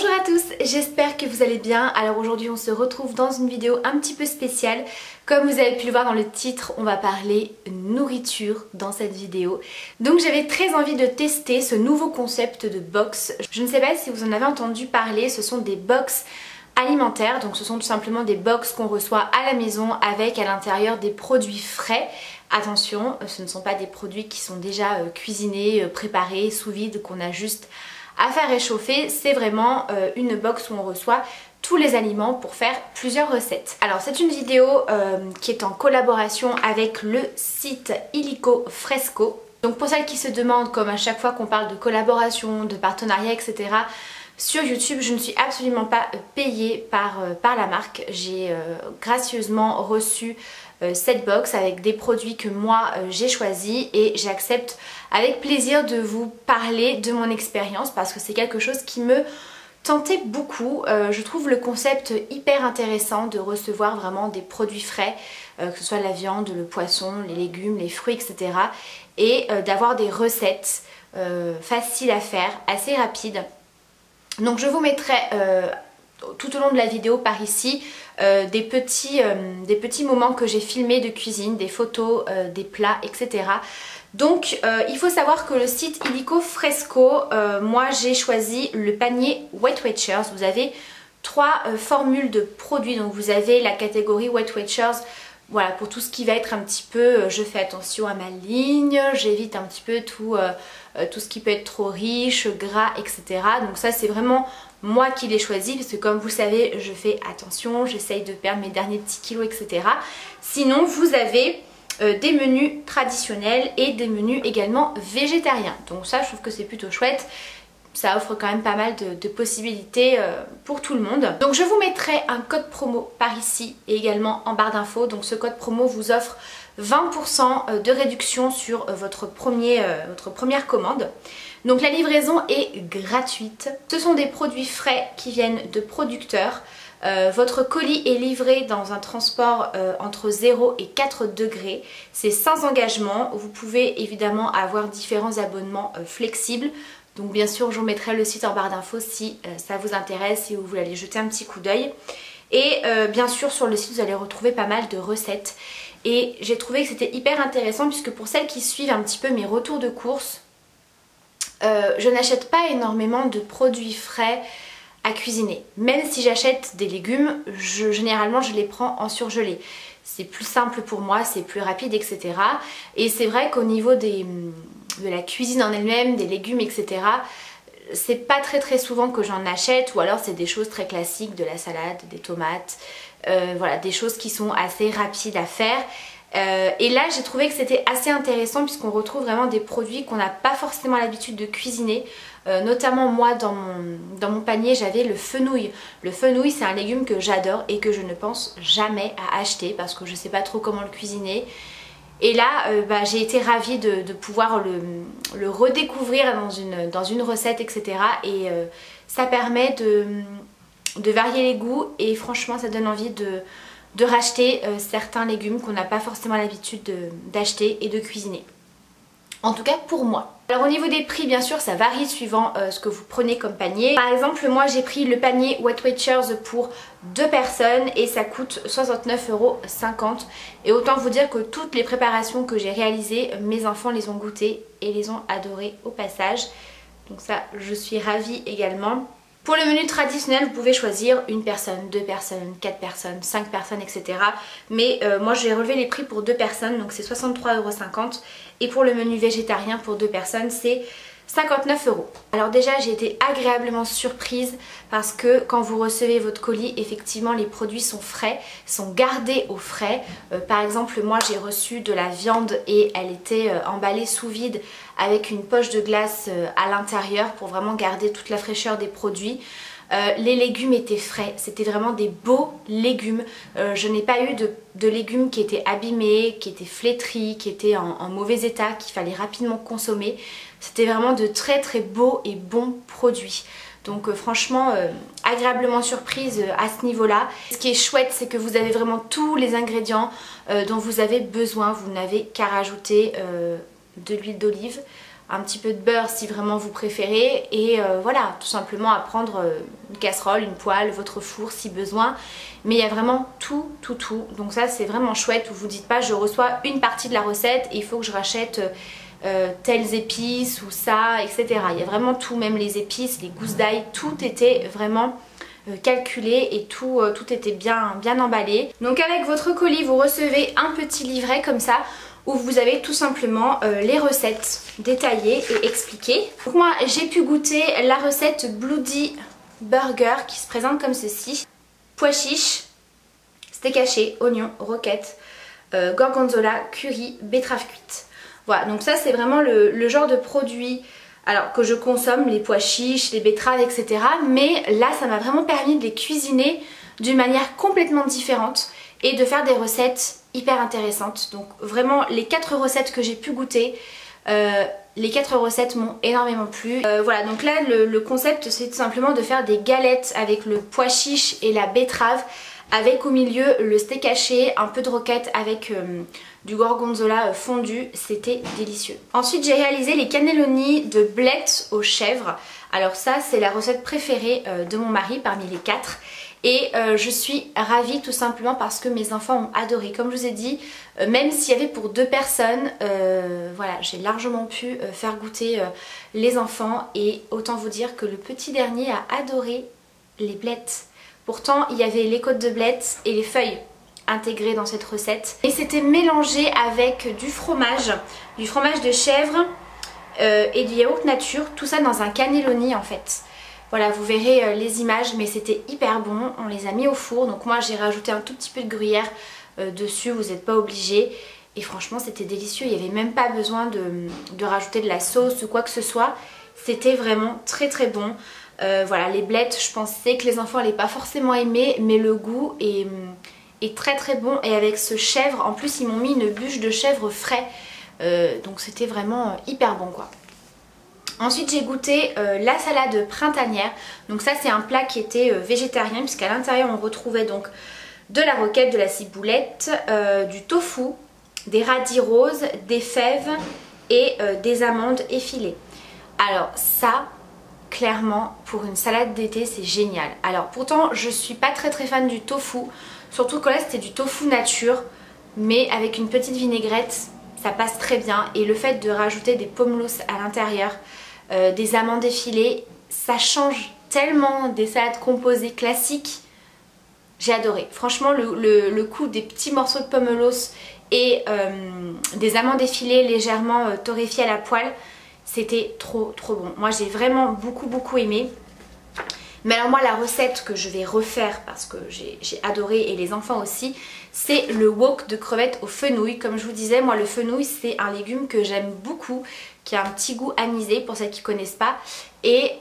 Bonjour à tous, j'espère que vous allez bien. Alors aujourd'hui on se retrouve dans une vidéo un petit peu spéciale. Comme vous avez pu le voir dans le titre, on va parler nourriture dans cette vidéo. Donc j'avais très envie de tester ce nouveau concept de box. Je ne sais pas si vous en avez entendu parler, ce sont des box alimentaires. Donc ce sont tout simplement des box qu'on reçoit à la maison avec à l'intérieur des produits frais. Attention, ce ne sont pas des produits qui sont déjà cuisinés, préparés, sous vide, qu'on a juste à faire réchauffer. C'est vraiment une box où on reçoit tous les aliments pour faire plusieurs recettes. Alors c'est une vidéo qui est en collaboration avec le site Illico Fresco. Donc pour celles qui se demandent, comme à chaque fois qu'on parle de collaboration, de partenariat, etc. sur YouTube, je ne suis absolument pas payée par la marque. J'ai gracieusement reçu cette box avec des produits que moi j'ai choisis et j'accepte avec plaisir de vous parler de mon expérience parce que c'est quelque chose qui me tentait beaucoup. Je trouve le concept hyper intéressant de recevoir vraiment des produits frais, que ce soit la viande, le poisson, les légumes, les fruits, etc. et d'avoir des recettes faciles à faire, assez rapides. Donc je vous mettrai tout au long de la vidéo par ici des petits moments que j'ai filmés de cuisine, des photos, des plats, etc. Donc il faut savoir que le site Illico Fresco, moi j'ai choisi le panier Weight Watchers. Vous avez trois formules de produits, donc vous avez la catégorie Weight Watchers. Voilà, pour tout ce qui va être un petit peu, je fais attention à ma ligne, j'évite un petit peu tout ce qui peut être trop riche, gras, etc. Donc ça c'est vraiment moi qui l'ai choisi parce que comme vous savez, je fais attention, j'essaye de perdre mes derniers petits kilos, etc. Sinon vous avez des menus traditionnels et des menus également végétariens. Donc ça je trouve que c'est plutôt chouette. Ça offre quand même pas mal de possibilités pour tout le monde. Donc je vous mettrai un code promo par ici et également en barre d'infos. Donc ce code promo vous offre 20% de réduction sur votre première commande. Donc la livraison est gratuite. Ce sont des produits frais qui viennent de producteurs. Votre colis est livré dans un transport entre 0 et 4 degrés. C'est sans engagement. Vous pouvez évidemment avoir différents abonnements flexibles. Donc bien sûr je vous mettrai le site en barre d'infos si ça vous intéresse, si vous voulez aller jeter un petit coup d'œil. Et bien sûr sur le site vous allez retrouver pas mal de recettes. Et j'ai trouvé que c'était hyper intéressant puisque pour celles qui suivent un petit peu mes retours de course, je n'achète pas énormément de produits frais à cuisiner. Même si j'achète des légumes, généralement je les prends en surgelé. C'est plus simple pour moi, c'est plus rapide, etc. Et c'est vrai qu'au niveau de la cuisine en elle-même, des légumes, etc. c'est pas très souvent que j'en achète, ou alors c'est des choses très classiques, de la salade, des tomates, voilà, des choses qui sont assez rapides à faire. Et là j'ai trouvé que c'était assez intéressant puisqu'on retrouve vraiment des produits qu'on n'a pas forcément l'habitude de cuisiner. Notamment moi dans mon panier j'avais le fenouil. Le fenouil c'est un légume que j'adore et que je ne pense jamais à acheter parce que je sais pas trop comment le cuisiner. Et là j'ai été ravie de pouvoir le redécouvrir dans une recette, etc. Et ça permet de varier les goûts et franchement ça donne envie de racheter certains légumes qu'on n'a pas forcément l'habitude d'acheter et de cuisiner. En tout cas pour moi. Alors au niveau des prix bien sûr ça varie suivant ce que vous prenez comme panier. Par exemple moi j'ai pris le panier Weight Watchers pour 2 personnes et ça coûte 69,50 €. Et autant vous dire que toutes les préparations que j'ai réalisées, mes enfants les ont goûtées et les ont adorées au passage. Donc ça je suis ravie également. Pour le menu traditionnel, vous pouvez choisir une personne, 2 personnes, 4 personnes, 5 personnes, etc. Mais moi j'ai relevé les prix pour 2 personnes, donc c'est 63,50 €. Et pour le menu végétarien pour 2 personnes, c'est 59 €. Alors déjà j'ai été agréablement surprise parce que quand vous recevez votre colis, effectivement les produits sont frais, sont gardés au frais. Par exemple moi j'ai reçu de la viande et elle était emballée sous vide avec une poche de glace à l'intérieur pour vraiment garder toute la fraîcheur des produits. Les légumes étaient frais, c'était vraiment des beaux légumes. Je n'ai pas eu de légumes qui étaient abîmés, qui étaient flétris, qui étaient en mauvais état, qu'il fallait rapidement consommer. C'était vraiment de très beaux et bons produits. Donc franchement agréablement surprise à ce niveau là. Ce qui est chouette c'est que vous avez vraiment tous les ingrédients dont vous avez besoin. Vous n'avez qu'à rajouter de l'huile d'olive, un petit peu de beurre si vraiment vous préférez et voilà, tout simplement à prendre une casserole, une poêle, votre four si besoin. Mais il y a vraiment tout, donc ça c'est vraiment chouette où vous dites pas je reçois une partie de la recette et il faut que je rachète telles épices ou ça, etc. Il y a vraiment tout, même les épices, les gousses d'ail, tout était vraiment calculé et tout était bien emballé. Donc avec votre colis vous recevez un petit livret comme ça où vous avez tout simplement les recettes détaillées et expliquées. Donc moi j'ai pu goûter la recette Bloody Burger qui se présente comme ceci. Pois chiches, steak haché, oignons, roquettes, gorgonzola, curry, betterave cuite. Voilà, donc ça c'est vraiment le genre de produit alors que je consomme, les pois chiches, les betteraves, etc. Mais là ça m'a vraiment permis de les cuisiner d'une manière complètement différente et de faire des recettes hyper intéressantes. Donc vraiment les 4 recettes que j'ai pu goûter, les 4 recettes m'ont énormément plu. Voilà, donc là le concept c'est tout simplement de faire des galettes avec le pois chiche et la betterave, avec au milieu le steak haché, un peu de roquette avec du gorgonzola fondu, c'était délicieux. Ensuite j'ai réalisé les cannelloni de blettes aux chèvres. Alors ça c'est la recette préférée de mon mari parmi les 4. Et je suis ravie tout simplement parce que mes enfants ont adoré. Comme je vous ai dit, même s'il y avait pour 2 personnes, voilà, j'ai largement pu faire goûter les enfants. Et autant vous dire que le petit dernier a adoré les blettes. Pourtant, il y avait les côtes de blettes et les feuilles intégrées dans cette recette. Et c'était mélangé avec du fromage de chèvre et du yaourt nature. Tout ça dans un cannelloni en fait. Voilà, vous verrez les images, mais c'était hyper bon. On les a mis au four, donc moi j'ai rajouté un tout petit peu de gruyère dessus, vous n'êtes pas obligés. Et franchement c'était délicieux, il n'y avait même pas besoin de rajouter de la sauce ou quoi que ce soit. C'était vraiment très bon. Voilà, les blettes, je pensais que les enfants n'allaient pas forcément aimer, mais le goût est très bon. Et avec ce chèvre, en plus ils m'ont mis une bûche de chèvre frais, donc c'était vraiment hyper bon quoi. Ensuite j'ai goûté la salade printanière, donc ça c'est un plat qui était végétarien puisqu'à l'intérieur on retrouvait donc de la roquette, de la ciboulette, du tofu, des radis roses, des fèves et des amandes effilées. Alors ça clairement pour une salade d'été c'est génial. Alors pourtant je suis pas très fan du tofu, surtout que là c'était du tofu nature mais avec une petite vinaigrette ça passe très bien et le fait de rajouter des pomelos à l'intérieur, des amandes effilées, ça change tellement des salades composées classiques. J'ai adoré. Franchement le coup des petits morceaux de pomelos et des amandes effilées légèrement torréfiées à la poêle, c'était trop bon. Moi j'ai vraiment beaucoup aimé. Mais alors moi la recette que je vais refaire parce que j'ai adoré et les enfants aussi, c'est le wok de crevettes aux fenouil. Comme je vous disais, moi le fenouil c'est un légume que j'aime beaucoup, qui a un petit goût anisé pour celles qui ne connaissent pas. Et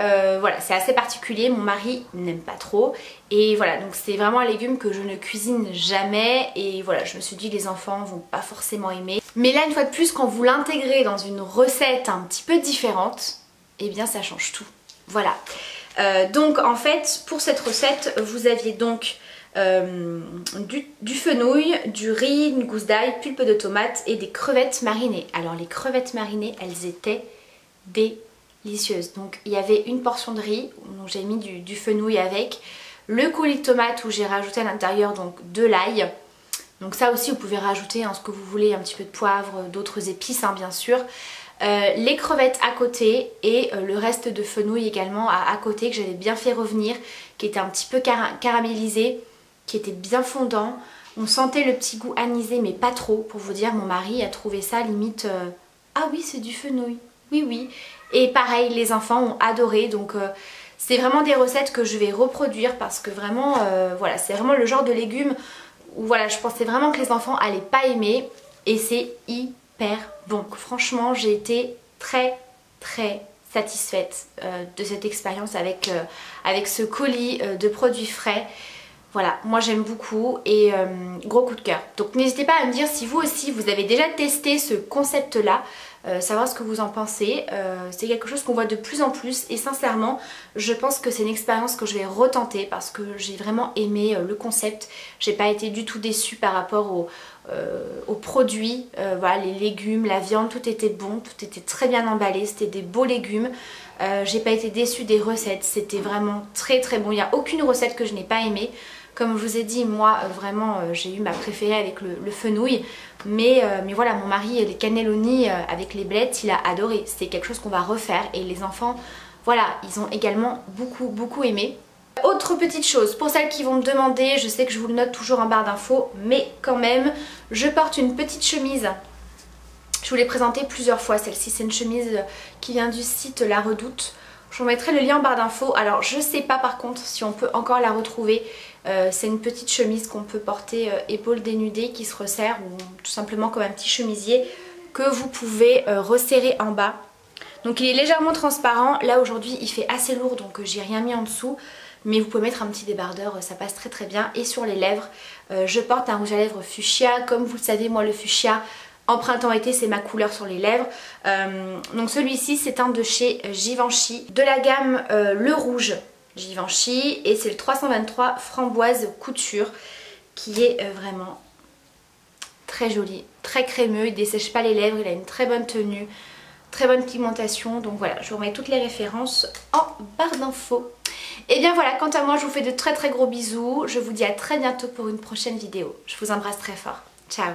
voilà, c'est assez particulier, mon mari n'aime pas trop. Et voilà, donc c'est vraiment un légume que je ne cuisine jamais. Et voilà, je me suis dit les enfants vont pas forcément aimer. Mais là une fois de plus, quand vous l'intégrez dans une recette un petit peu différente, eh bien ça change tout. Voilà. Donc en fait pour cette recette vous aviez donc du fenouil, du riz, une gousse d'ail, pulpe de tomate et des crevettes marinées. Alors les crevettes marinées elles étaient délicieuses. Donc il y avait une portion de riz, donc j'ai mis du fenouil avec, le coulis de tomate où j'ai rajouté à l'intérieur donc de l'ail. Donc ça aussi vous pouvez rajouter ce que vous voulez, un petit peu de poivre, d'autres épices bien sûr. Les crevettes à côté et le reste de fenouil également à côté que j'avais bien fait revenir, qui était un petit peu caramélisé, qui était bien fondant. On sentait le petit goût anisé mais pas trop, pour vous dire mon mari a trouvé ça limite ah oui c'est du fenouil, oui. Et pareil les enfants ont adoré, donc c'est vraiment des recettes que je vais reproduire parce que vraiment voilà, c'est vraiment le genre de légumes où voilà, je pensais vraiment que les enfants allaient pas aimer et c'est hyper bon. Franchement j'ai été très satisfaite de cette expérience avec ce colis de produits frais. Voilà, moi j'aime beaucoup et gros coup de cœur. Donc n'hésitez pas à me dire si vous aussi vous avez déjà testé ce concept là savoir ce que vous en pensez. C'est quelque chose qu'on voit de plus en plus et sincèrement je pense que c'est une expérience que je vais retenter parce que j'ai vraiment aimé le concept. J'ai pas été du tout déçue par rapport aux produits, voilà, les légumes, la viande, tout était bon, tout était très bien emballé, c'était des beaux légumes. J'ai pas été déçue des recettes, c'était vraiment très très bon. Il n'y a aucune recette que je n'ai pas aimée. Comme je vous ai dit, moi vraiment j'ai eu ma préférée avec le fenouil. Mais voilà, mon mari, les cannelloni avec les blettes, il a adoré. C'est quelque chose qu'on va refaire et les enfants, voilà, ils ont également beaucoup aimé. Autre petite chose, pour celles qui vont me demander, je sais que je vous le note toujours en barre d'infos, mais quand même, je porte une petite chemise. Je vous l'ai présentée plusieurs fois, celle-ci c'est une chemise qui vient du site La Redoute. Je vous mettrai le lien en barre d'infos. Alors je sais pas par contre si on peut encore la retrouver. C'est une petite chemise qu'on peut porter épaules dénudées qui se resserre ou tout simplement comme un petit chemisier que vous pouvez resserrer en bas. Donc il est légèrement transparent. Là aujourd'hui il fait assez lourd donc j'ai rien mis en dessous. Mais vous pouvez mettre un petit débardeur, ça passe très très bien. Et sur les lèvres, je porte un rouge à lèvres fuchsia. Comme vous le savez, moi le fuchsia en printemps-été c'est ma couleur sur les lèvres. Donc celui-ci c'est un de chez Givenchy, de la gamme Le Rouge Givenchy. Et c'est le 323 framboise couture qui est vraiment très joli, très crémeux. Il ne dessèche pas les lèvres, il a une très bonne tenue, très bonne pigmentation. Donc voilà, je vous remets toutes les références en barre d'infos. Et bien voilà, quant à moi je vous fais de très gros bisous. Je vous dis à très bientôt pour une prochaine vidéo. Je vous embrasse très fort. Ciao.